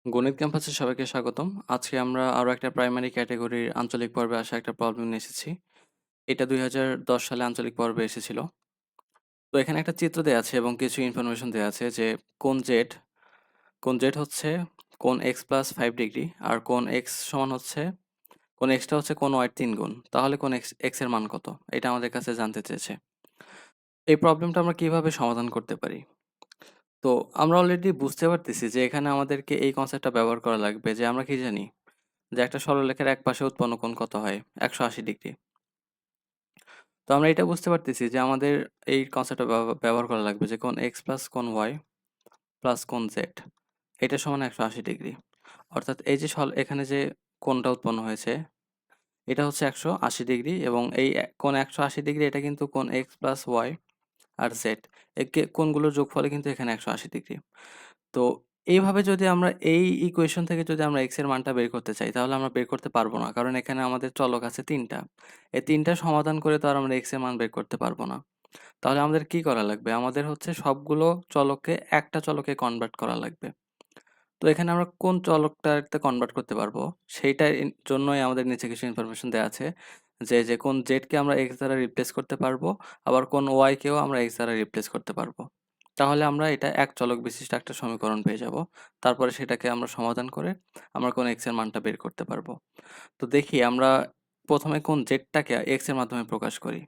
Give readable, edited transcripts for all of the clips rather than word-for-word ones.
গণিত ক্যাম্পাসে সবাইকে স্বাগতম। আজকে আমরা আরো একটা প্রাইমারি ক্যাটেগরির আঞ্চলিক পর্বে আসা একটা প্রবলেম নিয়ে এসেছি। এটা ২০১০ সালে আঞ্চলিক পর্বে এসেছিল। তো এখানে একটা চিত্র দেয়া আছে এবং কিছু ইনফরমেশন দেয়া আছে যে কোণ Z হচ্ছে কোণ x + 5 ডিগ্রি আর কোণ x সমান হচ্ছে কোণ x টা হচ্ছে কোণ y এর ৩ গুণ। তাহলে কোণ x এর মান কত? এটা আমাদের কাছে জানতে চেয়েছে। এই প্রবলেমটা আমরা কিভাবে সমাধান করতে পারি? তো আমরা অলরেডি বুঝতে পারতেছি যে এখানে আমাদেরকে এই কনসেপ্টটা ব্যবহার করা লাগবে যে আমরা কি জানি? যে একটা সরলরেখার একপাশে উৎপন্ন কোণ কত হয়? ১৮০ ডিগ্রি। তো আমরা এটা বুঝতে পারতেছি যে আমাদের এই কনসেপ্টটা ব্যবহার করা লাগবে যে কোণ x প্লাস কোণ y প্লাস কোণ z এটা সমান ১৮০ ডিগ্রি। অর্থাৎ এই যে এখানে যে কোণটা উৎপন্ন হয়েছে এটা হচ্ছে ১৮০ ডিগ্রি এবং এই কোণ ১৮০ ডিগ্রি এটা কিন্তু কোণ x প্লাস y আর z কোণগুলোর যোগফলে কিন্তু এখানে ১৮০ ডিগ্রি। তো এইভাবে যদি আমরা এই ইকুয়েশন থেকে যদি আমরা x এর মানটা বের করতে চাই তাহলে আমরা বের করতে পারবো না। কারণ এখানে আমাদের চলক আছে ৩ টা। এই ৩ টা সমাধান করে তো আর আমরা x এর মান বের করতে পারবো না। তাহলে আমাদের কি করা লাগবে? আমাদের হচ্ছে সবগুলো চলককে একটা চলকে কনভার্ট করা লাগবে। তো এখানে আমরা কোন চলকটাতে কনভার্ট করতে পারবো সেইটার জন্যই আমাদের নিচে কিছু ইনফরমেশন দেয়া আছে। যে কোন z কে আমরা x দ্বারা রিপ্লেস করতে পারবো, আবার কোন y কেও আমরা x দ্বারা রিপ্লেস করতে পারবো। তাহলে আমরা এটা এক চলক বিশিষ্ট একটা সমীকরণ পেয়ে যাবো। তারপরে সেটাকে আমরা সমাধান করে আমরা কোন x এর মানটা বের করতে পারবো। তো দেখি আমরা ১ম এ কোন z টাকে x এর মাধ্যমে প্রকাশ করি।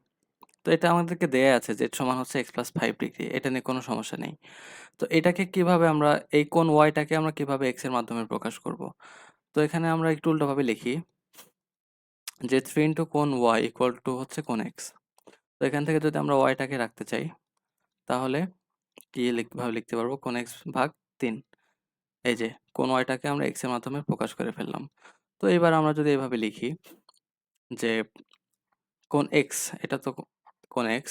তো এটা আমাদেরকে দেয়া আছে z সমান হচ্ছে x + 5 ডিগ্রি। এটা নিয়ে কোনো সমস্যা নেই। তো এটাকে কিভাবে আমরা এই কোণ y টাকে আমরা কিভাবে x এর মাধ্যমে প্রকাশ করব? তো এখানে আমরা একটু উল্টোভাবে লিখি যে 3 কোণ y হচ্ছে কোণ x। তো এখান থেকে যদি আমরা y টাকে রাখতে চাই তাহলে ভাবে লিখতে পারবো কোণ x ভাগ ৩। এই যে কোণ y টাকে আমরা x এর মাধ্যমে প্রকাশ করে ফেললাম। তো এবার আমরা যদি এভাবে লিখি যে কোণ x এটা তো কোণ x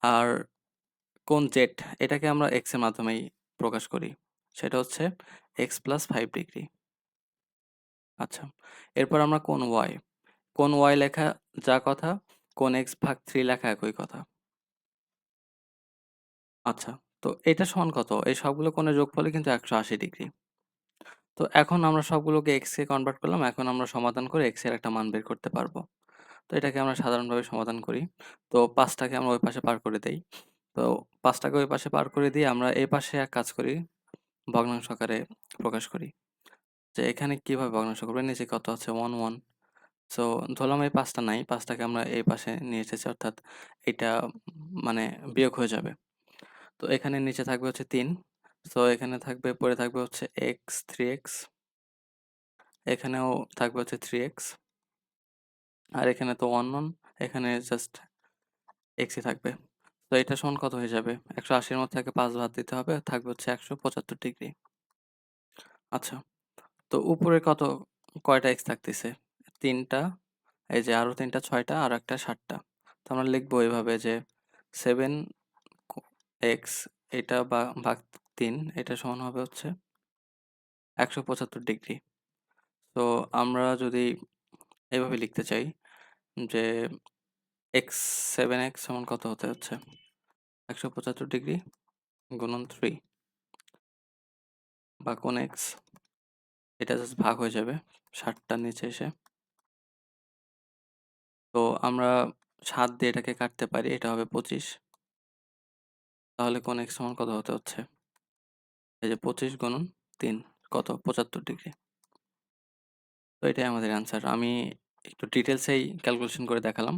আর কোণ z এটাকে আমরা x এর মাধ্যমেই প্রকাশ করি। সেটা হচ্ছে x + 5 ডিগ্রি। আচ্ছা। এরপর আমরা কোণ y। কোণ y লেখা যা কথা, কোণ x ভাগ 3 লেখা একই কথা। আচ্ছা। তো এটা সমান কত? এই সবগুলো কোণের যোগফলই কিন্তু ১৮০ ডিগ্রি। তো এখন আমরা সবগুলোকে x এ কনভার্ট করলাম। এখন আমরা সমাধান করে x এর একটা মান বের করতে পারবো। তো এটাকে আমরা সাধারণভাবে সমাধান করি। তো ৫ টাকে আমরা ওই পাশে পার করে দেই। তো ৫ টাকে ওই পাশে পার করে দিয়ে আমরা এই পাশে এক কাজ করি, ভগ্নাংশ আকারে প্রকাশ করি। যে এখানে কিভাবে ভগ্নাংশ করব? নিচে কত আছে? 1, 1 সো ধরলাম এই ৫ টা নাই। ৫ টাকে আমরা এই পাশে নিয়ে এসেছি অর্থাৎ এটা মানে বিয়োগ হয়ে যাবে। তো এখানে নিচে থাকবে হচ্ছে ৩। সো এখানে পড়ে থাকবে হচ্ছে x, 3x এখানেও থাকবে হচ্ছে 3x আর এখানে তো 1, 1 এখানে জাস্ট x ই থাকবে। তো এটা সমান কত হয়ে যাবে? ১৮০ এর মধ্যে থেকে ৫ বাদ দিতে হবে। থাকবে হচ্ছে ১৭৫ ডিগ্রি। আচ্ছা। তো উপরে কয়টা x থাকতেছে? ৩ টা, এই যে আরো ৩ টা ৬ টা আর একটা ৭ টা। তো আমরা লিখবো এভাবে যে 7 ক x এটা ভাগ ৩ এটা সমান হবে হচ্ছে ১৭৫ ডিগ্রি। তো আমরা যদি এভাবে লিখতে চাই যে x 7x সমান কত হতে যাচ্ছে? ১৭৫ ডিগ্রি গুণন 3 বা কোণ x এটা জাস্ট ভাগ হয়ে যাবে ৬০ টার নিচে এসে। তো আমরা ৭ দিয়ে এটাকে কাটতে পারি। এটা হবে ২৫। তাহলে কোণ x সমান কত হতে হচ্ছে? এই যে ২৫ গুণন ৩ কত? ৭৫ ডিগ্রি। তো এটাই আমাদের অ্যান্সার। আমি একটু ডিটেইলসেই ক্যালকুলেশন করে দেখালাম।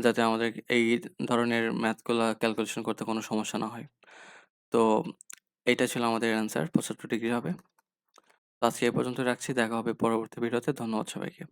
যাতে আমাদের এই ধরনের ম্যাথগুলা ক্যালকুলেশন করতে কোনো সমস্যা না হয়। তো এইটা ছিল আমাদের অ্যান্সার ৭৫ ডিগ্রি হবে। তো আজকে এ পর্যন্ত রাখছি। দেখা হবে পরবর্তী ভিডিওতে। ধন্যবাদ সবাইকে।